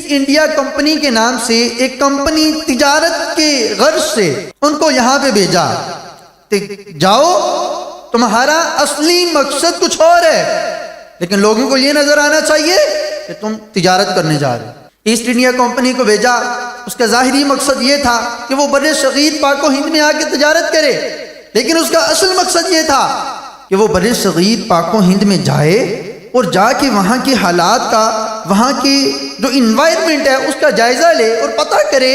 India company کے نام سے ایک کمپنی تجارت کے غرض سے ان کو یہاں پہ بھیجا کہ جاؤ تمہارا اصلی مقصد کچھ اور ہے، لیکن لوگوں کو یہ نظر آنا چاہیے کہ تم تجارت کرنے جا رہے ہو۔ ایسٹ انڈیا کمپنی کو بھیجا، اس کا ظاہری مقصد یہ تھا کہ وہ بر صغیر پاک و ہند میں آ کے تجارت کرے، لیکن اس کا اصل مقصد یہ تھا کہ وہ بر صغیر پاک و ہند میں جائے اور جا کے وہاں کے حالات کا، وہاں کی جو انوائرمنٹ ہے اس کا جائزہ لے اور پتہ کرے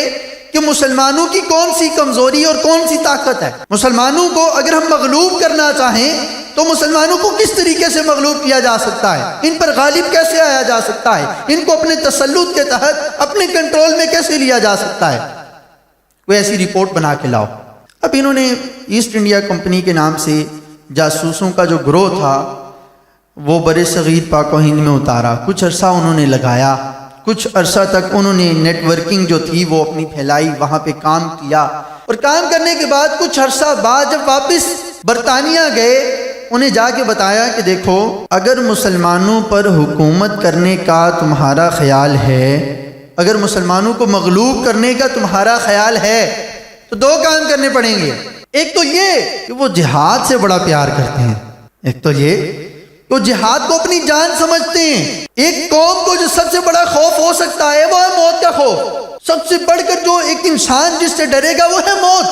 کہ مسلمانوں کی کون سی کمزوری اور کون سی طاقت ہے۔ مسلمانوں کو اگر ہم مغلوب کرنا چاہیں تو مسلمانوں کو کس طریقے سے مغلوب کیا جا سکتا ہے، ان پر غالب کیسے آیا جا سکتا ہے، ان کو اپنے تسلط کے تحت اپنے کنٹرول میں کیسے لیا جا سکتا ہے، کوئی ایسی رپورٹ بنا کے لاؤ۔ اب انہوں نے ایسٹ انڈیا کمپنی کے نام سے جاسوسوں کا جو گروہ تھا وہ بر صغیر پاک و ہند میں اتارا، کچھ عرصہ انہوں نے لگایا، کچھ عرصہ تک انہوں نے نیٹ ورکنگ جو تھی وہ اپنی پھیلائی، وہاں پہ کام کیا، اور کام کرنے کے بعد کچھ عرصہ بعد جب واپس برطانیہ گئے انہیں جا کے بتایا کہ دیکھو اگر مسلمانوں پر حکومت کرنے کا تمہارا خیال ہے، اگر مسلمانوں کو مغلوب کرنے کا تمہارا خیال ہے تو دو کام کرنے پڑیں گے۔ ایک تو یہ کہ وہ جہاد سے بڑا پیار کرتے ہیں، ایک تو یہ کہ وہ جہاد کو اپنی جان سمجھتے ہیں۔ ایک قوم کو جو سب سے بڑا خوف ہو سکتا ہے وہ ہے موت کا خوف، سب سے بڑھ کر جو ایک انسان جس سے ڈرے گا وہ ہے موت۔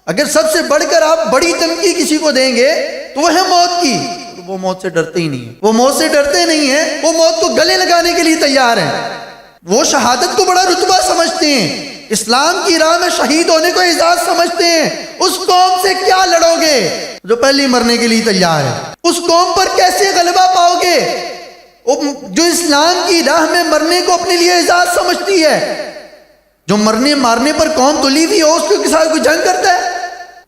اگر سب سے بڑھ کر آپ بڑی دھمکی کسی کو دیں گے تو وہ ہے موت کی، وہ موت سے ڈرتے ہی نہیں ہیں، وہ موت سے ڈرتے نہیں ہیں، وہ موت کو گلے لگانے کے لیے تیار ہیں، وہ شہادت کو بڑا رتبہ سمجھتے ہیں، اسلام کی راہ میں شہید ہونے کو اعزاز سمجھتے ہیں۔ اس قوم سے کیا لڑو گے جو پہلے مرنے کے لیے تیار ہے؟ اس قوم پر کیسے غلبہ پاؤ گے جو اسلام کی راہ میں مرنے کو اپنے لیے اعزاز سمجھتی ہے؟ جو مرنے مارنے پر قوم تلی ہوئی ہو اس کے ساتھ کوئی جنگ کرتا ہے؟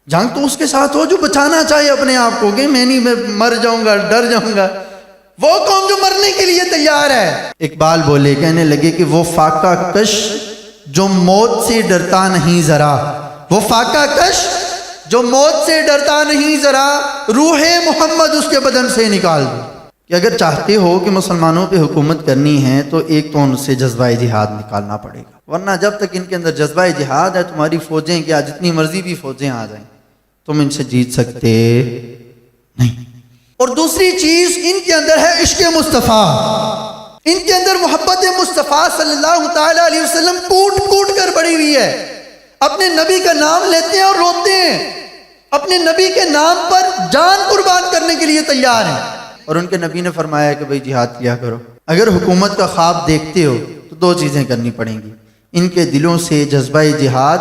جنگ تو اس کے ساتھ ہو جو بچانا چاہے اپنے آپ کو، کہ میں نہیں، میں مر جاؤں گا، ڈر جاؤں گا۔ وہ قوم جو مرنے کے لیے تیار ہے۔ اقبال بولے، کہنے لگے کہ وہ فاقہ کش جو موت سے ڈرتا نہیں ذرا، وہ فاقہ کش جو موت سے ڈرتا نہیں ذرا، روح محمد اس کے بدن سے نکال دو۔ کہ اگر چاہتے ہو کہ مسلمانوں پہ حکومت کرنی ہے تو ایک تو ان سے جذبہ جہاد نکالنا پڑے گا، ورنہ جب تک ان کے اندر جذبہ جہاد ہے تمہاری فوجیں کیا جتنی مرضی بھی فوجیں آ جائیں تم ان سے جیت سکتے نہیں۔ اور دوسری چیز ان کے اندر ہے عشق مصطفیٰ، ان کے اندر محبت مصطفیٰ صلی اللہ تعالی علیہ وسلم کوٹ کوٹ کر بڑھی ہوئی ہے۔ اپنے نبی کا نام لیتے ہیں اور روتے ہیں، اپنے نبی کے نام پر جان قربان کرنے کے لیے تیار ہیں، اور ان کے نبی نے فرمایا کہ بھئی جہاد کیا کرو۔ اگر حکومت کا خواب دیکھتے ہو تو دو چیزیں کرنی پڑیں گی، ان کے دلوں سے جذبہ جہاد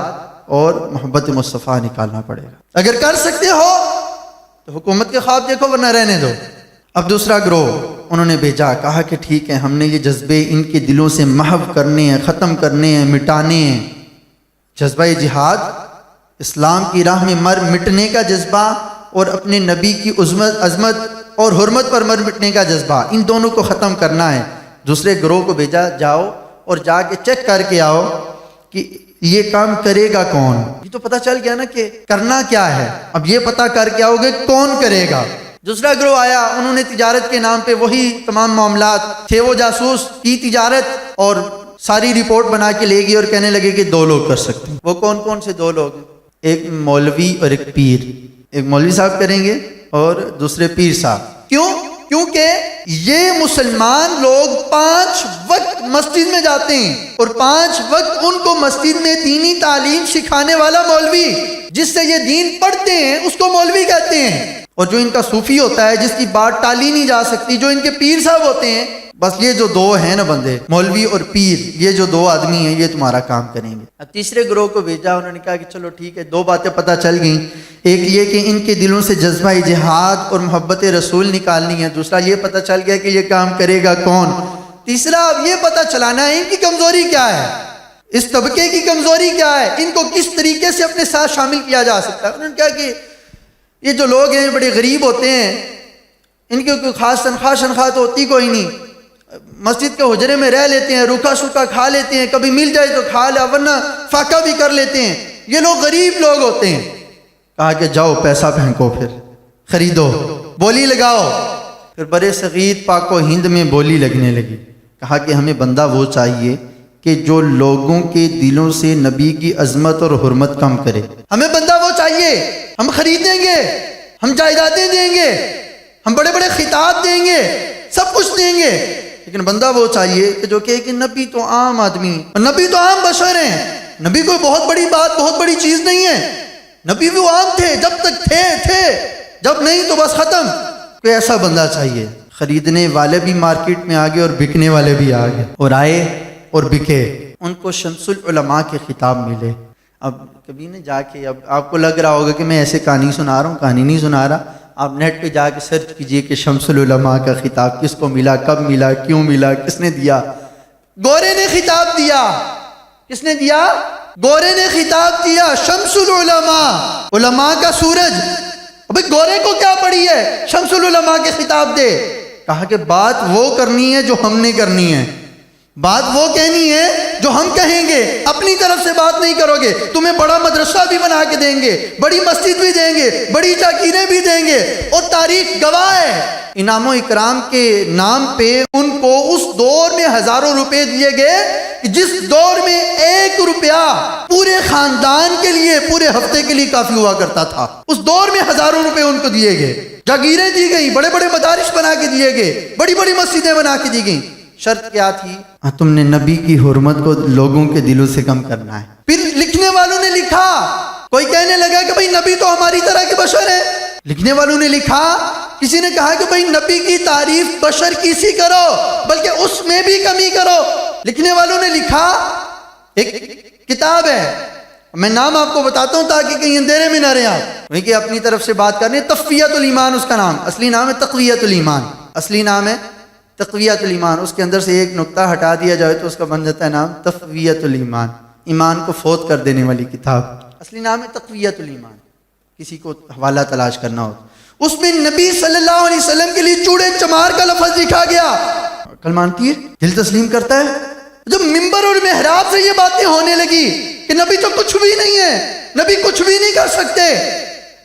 اور محبت مصطفیٰ نکالنا پڑے گا۔ اگر کر سکتے ہو تو حکومت کے خواب دیکھو، ورنہ رہنے دو۔ اب دوسرا گروہ انہوں نے بھیجا، کہا کہ ٹھیک ہے، ہم نے یہ جذبے ان کے دلوں سے محو کرنے ہیں، ختم کرنے ہیں، مٹانے ہیں۔ جذبہ جہاد، اسلام کی راہ میں مر مٹنے کا جذبہ، اور اپنے نبی کی عظمت اور حرمت پر مر مٹنے کا جذبہ، ان دونوں کو ختم کرنا ہے۔ دوسرے گروہ کو بھیجا، جاؤ اور جا کے چیک کر کے آؤ کہ یہ کام کرے گا کون۔ یہ تو پتہ چل گیا نا کہ کرنا کیا ہے، اب یہ پتہ کر کے آؤ گے کون کرے گا۔ دوسرا گروہ آیا، انہوں نے تجارت کے نام پہ وہی تمام معاملات تھے، وہ جاسوس کی تجارت اور ساری رپورٹ بنا کے لے گئی اور کہنے لگے کہ دو لوگ کر سکتے ہیں۔ وہ کون کون سے دو لوگ ہیں؟ ایک مولوی اور ایک پیر۔ ایک مولوی صاحب کریں گے اور دوسرے پیر صاحب۔ کیوں؟ کیونکہ یہ مسلمان لوگ 5 وقت مسجد میں جاتے ہیں، اور 5 وقت ان کو مسجد میں دینی تعلیم سکھانے والا مولوی، جس سے یہ دین پڑھتے ہیں، اس کو مولوی کہتے ہیں۔ اور جو ان کا صوفی ہوتا ہے، جس کی بات ٹالی نہیں جا سکتی، جو ان کے پیر صاحب ہوتے ہیں، بس یہ جو دو ہیں نا بندے، مولوی اور پیر، یہ جو دو آدمی ہیں یہ تمہارا کام کریں گے۔ اب تیسرے گروہ کو بھیجا، انہوں نے کہا کہ چلو ٹھیک ہے، دو باتیں پتہ چل گئیں، ایک یہ کہ ان کے دلوں سے جذبہ جہاد اور محبت رسول نکالنی ہے، دوسرا یہ پتہ چل گیا کہ یہ کام کرے گا کون، تیسرا اب یہ پتہ چلانا ہے ان کی کمزوری کیا ہے، اس طبقے کی کمزوری کیا ہے، ان کو کس طریقے سے اپنے ساتھ شامل کیا جا سکتا ہے۔ انہوں نے کہا کہ یہ جو لوگ ہیں بڑے غریب ہوتے ہیں، ان کی کوئی خاص تنخواہ تو ہوتی کوئی نہیں، مسجد کے حجرے میں رہ لیتے ہیں، روکھا سوکھا کھا لیتے ہیں، کبھی مل جائے تو کھا لیا، ورنہ فاقہ بھی کر لیتے ہیں، یہ لوگ غریب لوگ ہوتے ہیں۔ کہا کہ جاؤ پیسہ پھینکو، پھر خریدو، بولی لگاؤ۔ پھر برے صغیر پاک و ہند میں بولی لگنے لگی۔ کہا کہ ہمیں بندہ وہ چاہیے کہ جو لوگوں کے دلوں سے نبی کی عظمت اور حرمت کم کرے. ہمیں بندہ وہ چاہیے، ہم خریدیں گے، ہم جائیدادیں دیں گے، ہم بڑے بڑے خطاب دیں گے، سب کچھ دیں گے، لیکن بندہ وہ چاہیے کہ جو کہ نبی تو عام آدمی، نبی تو عام بشر ہیں، نبی کوئی بہت بڑی بات، بہت بڑی چیز نہیں ہے، نبی بھی وہ عام تھے، جب تک تھے، جب نہیں تو بس ختم. کوئی ایسا بندہ چاہیے. خریدنے والے بھی مارکیٹ میں آ گئے اور بکنے والے بھی آ گئے اور آئے اور بکے. ان کو شمس العلماء کے خطاب ملے. اب کبھی نہ جا کے، اب آپ کو لگ رہا ہوگا کہ میں ایسے کہانی سنا رہا ہوں، کہانی نہیں سنا رہا. آپ نیٹ پہ جا کے سرچ کیجئے کہ شمس العلماء کا خطاب کس کو ملا، کب ملا، کیوں ملا، کس نے دیا. گورے نے خطاب دیا. کس نے دیا؟ گورے نے خطاب دیا. شمس العلماء، علماء کا سورج. ابھی گورے کو کیا پڑی ہے؟ شمس العلماء کے خطاب دے. کہا کہ بات وہ کرنی ہے جو ہم نے کرنی ہے، بات وہ کہنی ہے جو ہم کہیں گے، اپنی طرف سے بات نہیں کرو گے. تمہیں بڑا مدرسہ بھی بنا کے دیں گے، بڑی مسجد بھی دیں گے، بڑی جاگیریں بھی دیں گے، اور تاریخ گواہ ہے انعام و اکرام کے نام پہ ان کو اس دور میں ہزاروں روپے دیے گئے، جس دور میں 1 روپیہ پورے خاندان کے لیے پورے ہفتے کے لیے کافی ہوا کرتا تھا. اس دور میں ہزاروں روپے ان کو دیے گئے، جاگیریں دی گئی، بڑے بڑے مدارس بنا کے دیے گئے، بڑی بڑی مسجدیں بنا کے دی گئیں. شرط کیا تھی؟ تم نے نبی کی حرمت کو لوگوں کے دلوں سے کم کرنا ہے. پھر لکھنے والوں نے لکھا، کوئی کہنے لگا کہ بھئی نبی تو ہماری طرح کے بشر ہیں. لکھنے والوں نے لکھا، کسی نے کہا کہ بھئی نبی کی تعریف بشر کیسی کرو بلکہ اس میں بھی کمی کرو. لکھنے والوں نے لکھا، ایک کتاب ہے، میں نام آپ کو بتاتا ہوں تاکہ کہیں اندھیرے میں نہ رہے آپ، وہی کہ اپنی طرف سے بات کرنی ہے. تقویۃ الایمان اس کا نام، اصلی نام ہے تقویۃ الایمان، اصلی نام ہے تقویۃ الایمان. اس کے اندر سے ایک نقطہ ہٹا دیا جائے تو اس کا بن جاتا ہے نام تقویۃ الایمان، ایمان کو فوت کر دینے والی کتاب. اصلی نام ہے تقویۃ الایمان، کسی کو حوالہ تلاش کرنا ہو. اس میں نبی صلی اللہ علیہ وسلم کے لیے چوڑے چمار کا لفظ لکھا گیا. عقل مانتی ہے؟ دل تسلیم کرتا ہے؟ جب ممبر اور محراب سے یہ باتیں ہونے لگی کہ نبی تو کچھ بھی نہیں ہے، نبی کچھ بھی نہیں کر سکتے،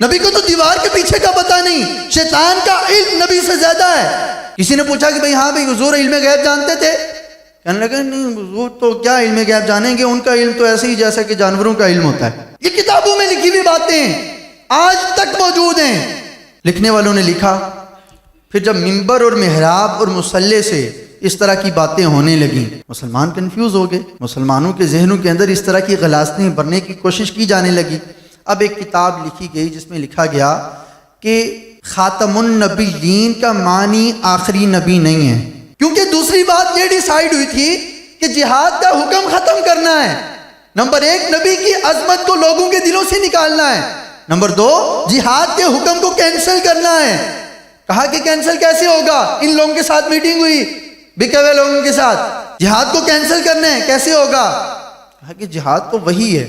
نبی کو تو دیوار کے پیچھے کا پتہ نہیں، شیطان کا علم نبی سے زیادہ ہے. کسی نے پوچھا کہ بھئی ہاں بھئی حضور علم غیب جانتے تھے؟ کہنے لگے نہیں حضور تو کیا علم غیب جانیں گے، ان کا علم تو ایسے ہی جیسا کہ جانوروں کا علم ہوتا ہے. یہ کتابوں میں لکھی ہوئی باتیں آج تک موجود ہیں. لکھنے والوں نے لکھا. پھر جب ممبر اور محراب اور مصلی سے اس طرح کی باتیں ہونے لگیں، مسلمان کنفیوز ہو گئے، مسلمانوں کے ذہنوں کے اندر اس طرح کی غلاستیں بھرنے کی کوشش کی جانے لگی. اب ایک کتاب لکھی گئی جس میں لکھا گیا کہ خاتم النبیین کا معنی آخری نبی نہیں ہے، کیونکہ دوسری بات یہ ڈیسائیڈ ہوئی تھی کہ جہاد کا حکم ختم کرنا ہے. نمبر 1 نبی کی عظمت کو لوگوں کے دلوں سے نکالنا ہے. نمبر 2 جہاد کے حکم کو کینسل کرنا ہے. کہا کہ کینسل کیسے ہوگا؟ ان لوگوں کے ساتھ میٹنگ ہوئی، بکے ہوئے لوگوں کے ساتھ، جہاد کو کینسل کرنا ہے، کیسے ہوگا؟ کہا کہ جہاد تو وہی ہے.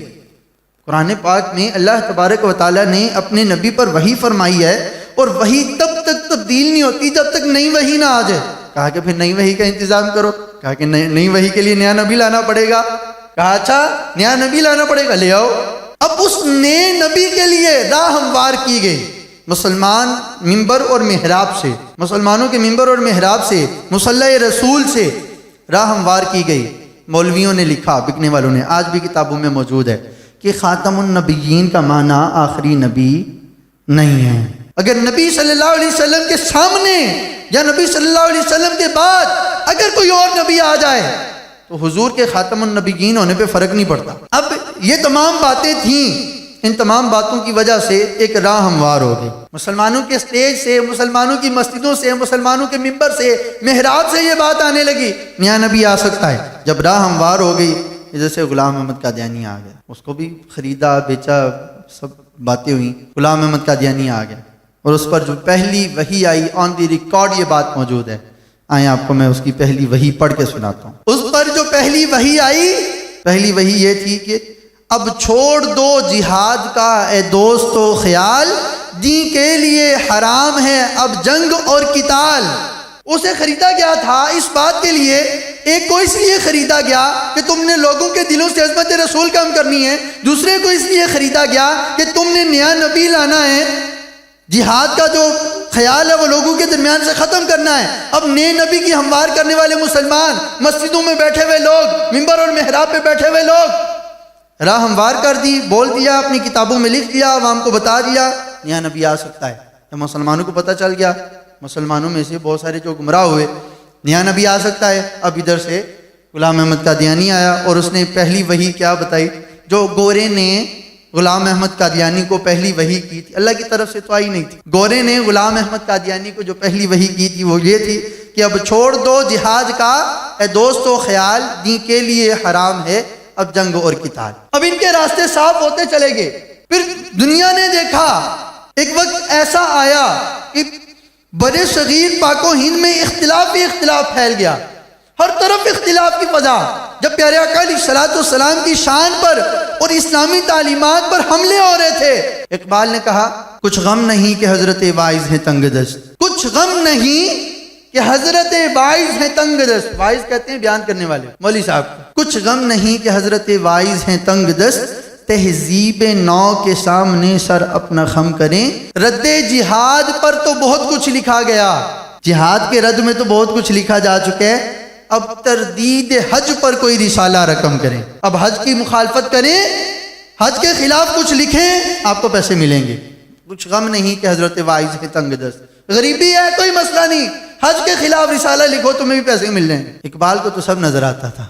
قرآن پاک میں اللہ تبارک و تعالیٰ نے اپنے نبی پر وحی فرمائی ہے، اور وحی تب تک تبدیل نہیں ہوتی جب تک نئی وحی نہ آ جائے. کہا کہ پھر نئی وحی کا انتظام کرو. کہا کہ نئی وحی کے لیے نیا نبی لانا پڑے گا. کہا اچھا نیا نبی لانا پڑے گا، لے آؤ. اب اس نئے نبی کے لیے راہ ہموار کی گئی مسلمان ممبر اور محراب سے، مسلمانوں کے ممبر اور محراب سے، مصلی رسول سے راہ ہموار کی گئی. مولویوں نے لکھا، بکنے والوں نے، آج بھی کتابوں میں موجود ہے کہ خاتم النبیین کا معنی آخری نبی نہیں ہے. اگر نبی صلی اللہ علیہ وسلم کے سامنے یا نبی صلی اللہ علیہ وسلم کے بعد اگر کوئی اور نبی آ جائے تو حضور کے خاتم النبیین ہونے پہ فرق نہیں پڑتا. اب یہ تمام باتیں تھیں، ان تمام باتوں کی وجہ سے ایک راہ ہموار ہو گئی. مسلمانوں کے سٹیج سے، مسلمانوں کی مسجدوں سے، مسلمانوں کے ممبر سے، محراب سے یہ بات آنے لگی نیا نبی آ سکتا ہے. جب راہ ہموار ہو گئی، جیسے غلام احمد قادیانی آ گیا، اس کو بھی خریدا بیچا، سب باتیں ہوئیں. غلام احمد قادیانی آ گیا اور اس پر جو پہلی وحی آئی آن دی ریکارڈ یہ بات موجود ہے. آئیں آپ کو میں اس کی پہلی وحی پڑھ کے سناتا ہوں. اس پر جو پہلی وحی آئی، پہلی وحی یہ تھی کہ اب چھوڑ دو جہاد کا اے دوستو خیال، دین کے لیے حرام ہے اب جنگ اور قتال. اسے خریدا گیا تھا اس بات کے لیے، ایک کو اس لیے خریدا گیا کہ تم نے لوگوں کے دلوں سے عظمت رسول کم کرنی ہے، دوسرے کو اس لیے خریدا گیا کہ تم نے نیا نبی لانا ہے. جہاد کا جو خیال ہے وہ لوگوں کے درمیان سے ختم کرنا ہے۔ اب نئے نبی کی ہموار کرنے والے مسلمان، مسجدوں میں بیٹھے ہوئے لوگ، منبر اور محراب پہ بیٹھے ہوئے لوگ، راہ ہموار کر دی، بول دیا، اپنی کتابوں میں لکھ دیا، عوام کو بتا دیا نیا نبی آ سکتا ہے۔ جب مسلمانوں کو پتہ چل گیا، مسلمانوں میں سے بہت سارے جو گمراہ ہوئے، نیا نبی آ سکتا ہے، اب ادھر سے غلام احمد قادیانی آیا اور اس نے پہلی وحی کیا بتائی؟ جو گورے نے غلام احمد قادیانی کو پہلی وحی کی تھی، اللہ کی طرف سے تو آئی نہیں تھی، گورے نے غلام احمد قادیانی کو جو پہلی وحی کی تھی وہ یہ تھی کہ اب چھوڑ دو جہاد کا اے دوستو خیال، دین کے لیے حرام ہے اب جنگ اور قتال۔ اب ان کے راستے صاف ہوتے چلے گئے۔ پھر دنیا نے دیکھا، ایک وقت ایسا آیا کہ بڑے صغیر پاک و ہند میں اختلاف ہی اختلاف پھیل گیا، ہر طرف اختلاف کی فضا۔ جب پیارے آقا علیہ الصلوۃ والسلام کی شان پر اور اسلامی تعلیمات پر حملے ہو رہے تھے، اقبال نے کہا کچھ غم نہیں کہ حضرت واعظ ہیں تنگ دست، کچھ غم نہیں کہ حضرت واعظ ہیں تنگ دست۔ واعظ کہتے ہیں بیان کرنے والے، مولوی صاحب کو۔ کچھ غم نہیں کہ حضرت واعظ ہیں تنگ دست، تہذیب نو کے سامنے سر اپنا خم کریں۔ رد جہاد پر تو بہت کچھ لکھا گیا، جہاد کے رد میں تو بہت کچھ لکھا جا چکا ہے، اب تردید حج پر کوئی رسالہ رقم کریں، اب حج کی مخالفت کریں، حج کے خلاف کچھ لکھیں، آپ کو پیسے ملیں گے۔ کچھ غم نہیں کہ حضرت واعظ ہے تنگ دست، غریبی ہے کوئی مسئلہ نہیں، حج کے خلاف رسالہ لکھو تمہیں بھی پیسے مل جائیں گے۔ اقبال کو تو سب نظر آتا تھا۔